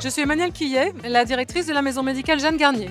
Je suis Emmanuelle Quillet, la directrice de la maison médicale Jeanne Garnier.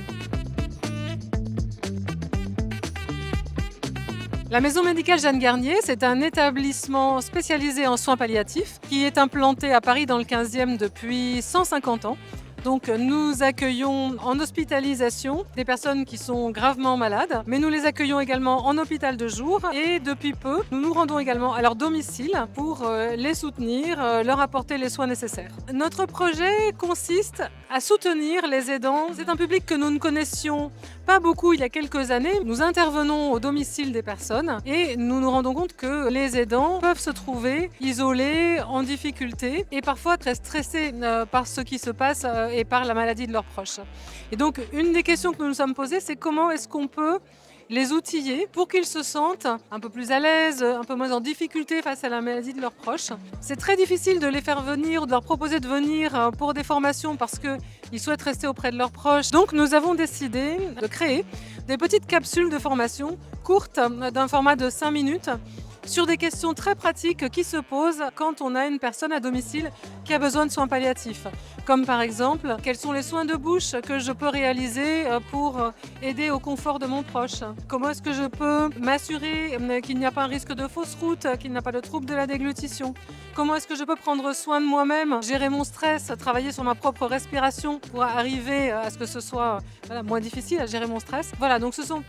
La maison médicale Jeanne Garnier, c'est un établissement spécialisé en soins palliatifs qui est implanté à Paris dans le 15e depuis 150 ans. Donc nous accueillons en hospitalisation des personnes qui sont gravement malades, mais nous les accueillons également en hôpital de jour et depuis peu, nous nous rendons également à leur domicile pour les soutenir, leur apporter les soins nécessaires. Notre projet consiste à soutenir les aidants. C'est un public que nous ne connaissions pas beaucoup il y a quelques années. Nous intervenons au domicile des personnes et nous nous rendons compte que les aidants peuvent se trouver isolés, en difficulté et parfois très stressés par ce qui se passe et par la maladie de leurs proches. Et donc, une des questions que nous nous sommes posées, c'est comment est-ce qu'on peut les outiller pour qu'ils se sentent un peu plus à l'aise, un peu moins en difficulté face à la maladie de leurs proches. C'est très difficile de les faire venir, de leur proposer de venir pour des formations parce qu'ils souhaitent rester auprès de leurs proches. Donc nous avons décidé de créer des petites capsules de formation courtes d'un format de 5 minutes sur des questions très pratiques qui se posent quand on a une personne à domicile qui a besoin de soins palliatifs. Comme par exemple, quels sont les soins de bouche que je peux réaliser pour aider au confort de mon proche? Comment est-ce que je peux m'assurer qu'il n'y a pas un risque de fausse route, qu'il n'y a pas de trouble de la déglutition? Comment est-ce que je peux prendre soin de moi-même, gérer mon stress, travailler sur ma propre respiration pour arriver à ce que ce soit moins difficile à gérer mon stress? Voilà, donc ce sont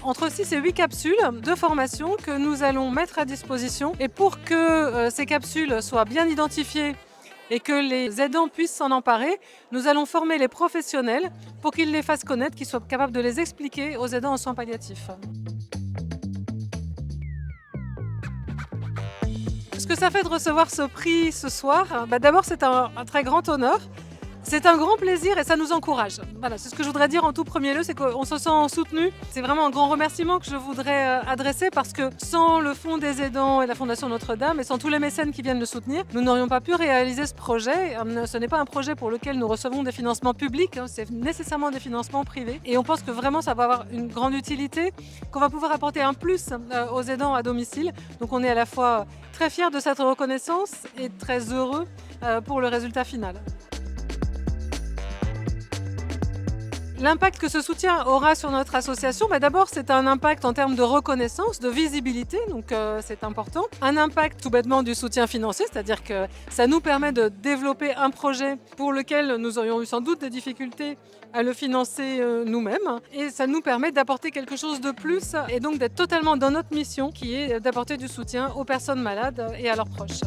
entre 6 et 8 capsules de formation que nous allons mettre à disposition. Et pour que ces capsules soient bien identifiées et que les aidants puissent s'en emparer, nous allons former les professionnels pour qu'ils les fassent connaître, qu'ils soient capables de les expliquer aux aidants en soins palliatifs. Ce que ça fait de recevoir ce prix ce soir, d'abord c'est un très grand honneur. C'est un grand plaisir et ça nous encourage. Voilà, c'est ce que je voudrais dire en tout premier lieu, c'est qu'on se sent soutenu. C'est vraiment un grand remerciement que je voudrais adresser parce que sans le Fonds des aidants et la Fondation Notre-Dame et sans tous les mécènes qui viennent le soutenir, nous n'aurions pas pu réaliser ce projet. Ce n'est pas un projet pour lequel nous recevons des financements publics, c'est nécessairement des financements privés. Et on pense que vraiment ça va avoir une grande utilité, qu'on va pouvoir apporter un plus aux aidants à domicile. Donc on est à la fois très fiers de cette reconnaissance et très heureux pour le résultat final. L'impact que ce soutien aura sur notre association, d'abord c'est un impact en termes de reconnaissance, de visibilité, donc c'est important. Un impact tout bêtement du soutien financier, c'est-à-dire que ça nous permet de développer un projet pour lequel nous aurions eu sans doute des difficultés à le financer nous-mêmes. Et ça nous permet d'apporter quelque chose de plus et donc d'être totalement dans notre mission qui est d'apporter du soutien aux personnes malades et à leurs proches.